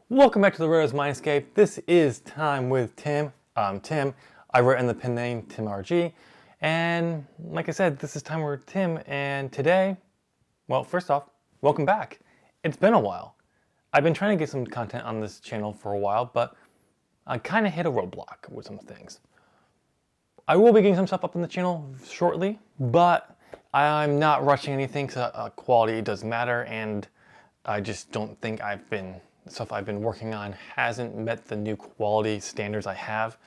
Welcome back to the Rose Mindscape. This is Time with Tim. I'm Tim. I write in the pen name TimRG. And like I said, this is Time with Tim. And today, well, first off, welcome back. It's been a while. I've been trying to get some content on this channel for a while, but I kind of hit a roadblock with some things. I will be getting some stuff up on the channel shortly, but I'm not rushing anything because quality does matter, and I just don't think stuff I've been working on hasn't met the new quality standards I have.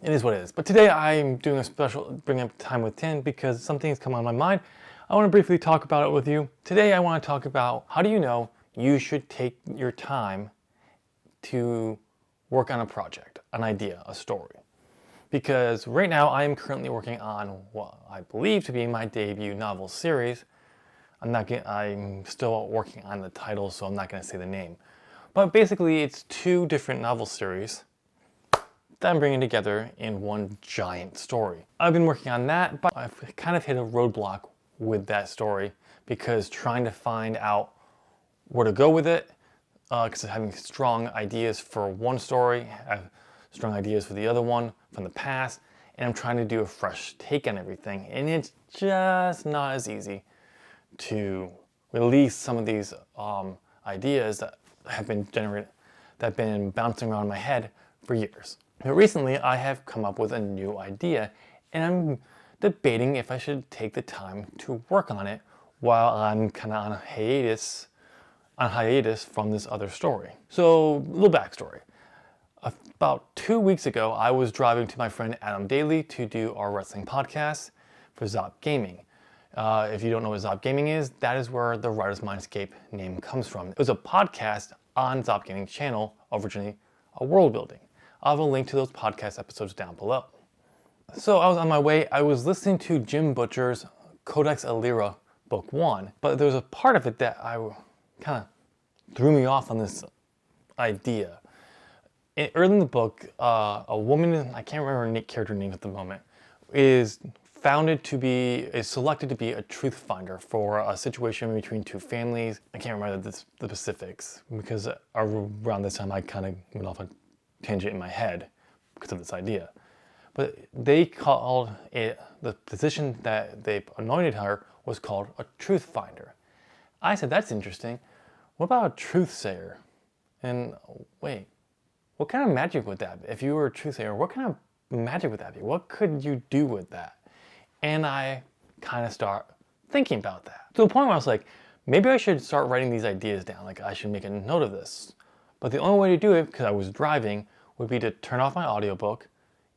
It is what it is. But today I'm doing a special bring up Time with Tim because something's come on my mind. I want to briefly talk about it with you. Today I want to talk about how do you know you should take your time to work on a project, an idea, a story. Because right now I am currently working on what I believe to be my debut novel series. I'm still working on the title, so I'm not going to say the name. But basically, it's two different novel series that I'm bringing together in one giant story. I've been working on that, but I've kind of hit a roadblock with that story because trying to find out where to go with it, because I'm having strong ideas for one story, I have strong ideas for the other one from the past, and I'm trying to do a fresh take on everything, and it's just not as easy to release some of these ideas that have been bouncing around my head for years. But recently I have come up with a new idea, and I'm debating if I should take the time to work on it while I'm kind of on hiatus from this other story. So, a little backstory. About 2 weeks ago, I was driving to my friend Adam Daly to do our wrestling podcast for Zop Gaming. If you don't know what Zop Gaming is, that is where the Writer's Mindscape name comes from. It was a podcast on Zop Gaming channel, originally a world building. I'll have a link to those podcast episodes down below. So I was on my way, I was listening to Jim Butcher's Codex Alera Book 1, but there was a part of it that kind of threw me off on this idea. Early in the book, a woman, I can't remember her character name at the moment, is selected to be a truth finder for a situation between two families. I can't remember the specifics because around this time I kind of went off a tangent in my head because of this idea. But they called it, the position that they anointed her was called a truth finder. I said, that's interesting. What about a truth sayer? And wait, what kind of magic would that be? If you were a truth sayer, what kind of magic would that be? What could you do with that? And I kind of start thinking about that. To the point where I was like, maybe I should start writing these ideas down. Like I should make a note of this. But the only way to do it, because I was driving, would be to turn off my audiobook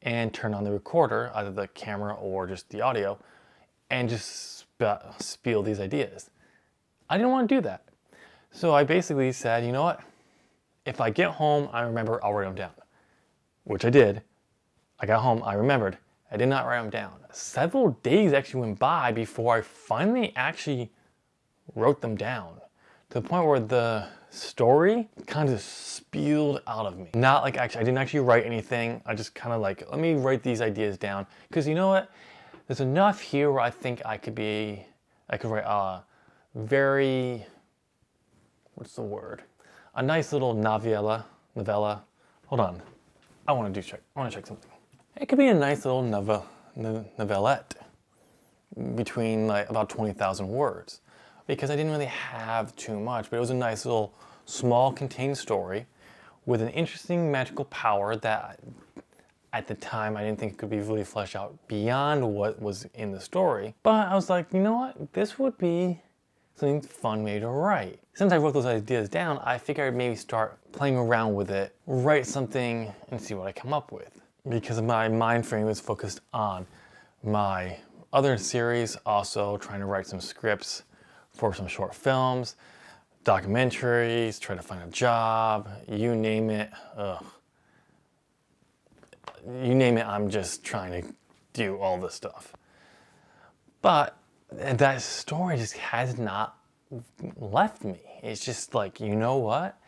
and turn on the recorder, either the camera or just the audio, and just spiel these ideas. I didn't want to do that. So I basically said, you know what? If I get home, I remember, I'll write them down. Which I did. I got home, I remembered. I did not write them down. Several days actually went by before I finally actually wrote them down. To the point where the story kind of spewed out of me. Not like I didn't actually write anything. I just kind of like, let me write these ideas down. Because you know what? There's enough here where I think I could write a very, what's the word? A nice little novella. Hold on. I want to check something. It could be a nice little novelette between like about 20,000 words because I didn't really have too much, but it was a nice little small contained story with an interesting magical power that at the time I didn't think it could be really fleshed out beyond what was in the story. But I was like, you know what? This would be something fun maybe to write. Since I wrote those ideas down, I figured I'd maybe start playing around with it, write something and see what I come up with. Because my mind frame is focused on my other series, also trying to write some scripts for some short films, documentaries, trying to find a job, you name it. You name it, I'm just trying to do all this stuff. But that story just has not left me. It's just like, you know what?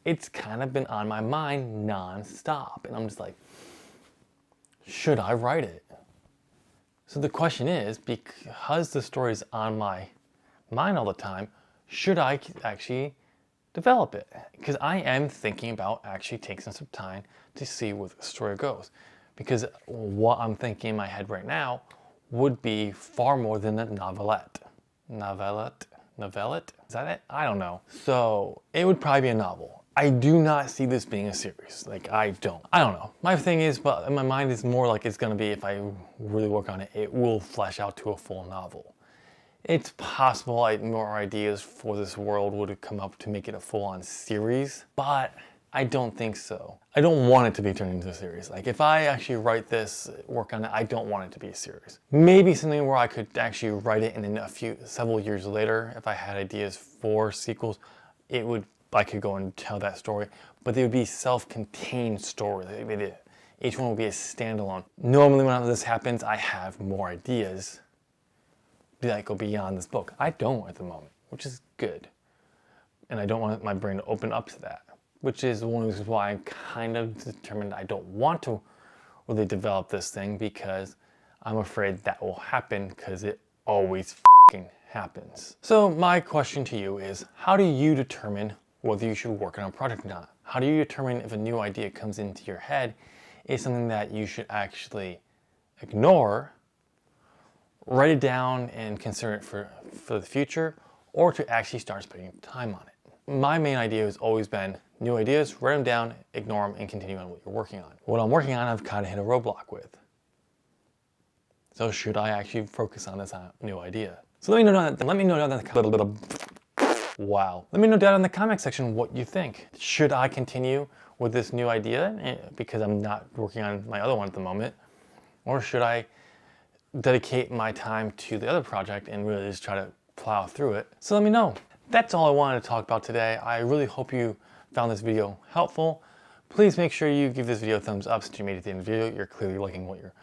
It's kind of been on my mind non-stop. And I'm just like, should I write it? So the question is, because the story is on my mind all the time, should I actually develop it? Because I am thinking about actually taking some time to see where the story goes. Because what I'm thinking in my head right now would be far more than a novelette. Novelette? Is that it? I don't know. So it would probably be a novel. I do not see this being a series. Like, I don't know. My thing is, but in my mind is more like it's gonna be, if I really work on it, it will flesh out to a full novel. It's possible more ideas for this world would come up to make it a full-on series, but I don't think so. I don't want it to be turned into a series. Like, if I actually write this, work on it, I don't want it to be a series. Maybe something where I could actually write it, and then several years later, if I had ideas for sequels, I could go and tell that story, but they would be self-contained stories. Each one would be a standalone. Normally when this happens, I have more ideas that go beyond this book. I don't at the moment, which is good. And I don't want my brain to open up to that, which is one of the reasons why I'm kind of determined I don't want to really develop this thing, because I'm afraid that will happen, because it always f***ing happens. So my question to you is, how do you determine whether you should work on a project or not? How do you determine if a new idea comes into your head is something that you should actually ignore, write it down and consider it for the future, or to actually start spending time on it? My main idea has always been new ideas, write them down, ignore them, and continue on what you're working on. What I'm working on, I've kind of hit a roadblock with. So should I actually focus on this new idea? So let me know down in the comment section what you think. Should I continue with this new idea because I'm not working on my other one at the moment? Or should I dedicate my time to the other project and really just try to plow through it? So let me know. That's all I wanted to talk about today. I really hope you found this video helpful. Please make sure you give this video a thumbs up since you made it to the end of the video. You're clearly liking what you're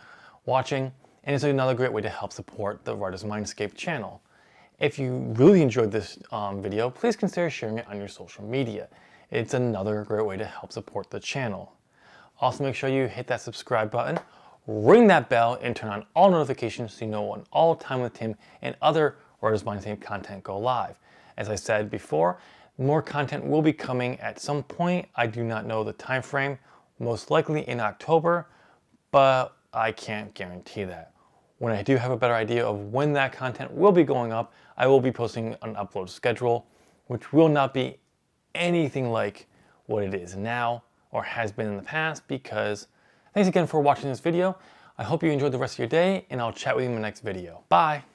watching. And it's another great way to help support the Writer's Mindscape channel. If you really enjoyed this video, please consider sharing it on your social media. It's another great way to help support the channel. Also, make sure you hit that subscribe button, ring that bell, and turn on all notifications so you know when All Time with Tim and other Writer's Mindscape content go live. As I said before, more content will be coming at some point. I do not know the time frame, most likely in October, but I can't guarantee that. When I do have a better idea of when that content will be going up, I will be posting an upload schedule, which will not be anything like what it is now or has been in the past, because thanks again for watching this video. I hope you enjoyed the rest of your day, and I'll chat with you in my next video. Bye!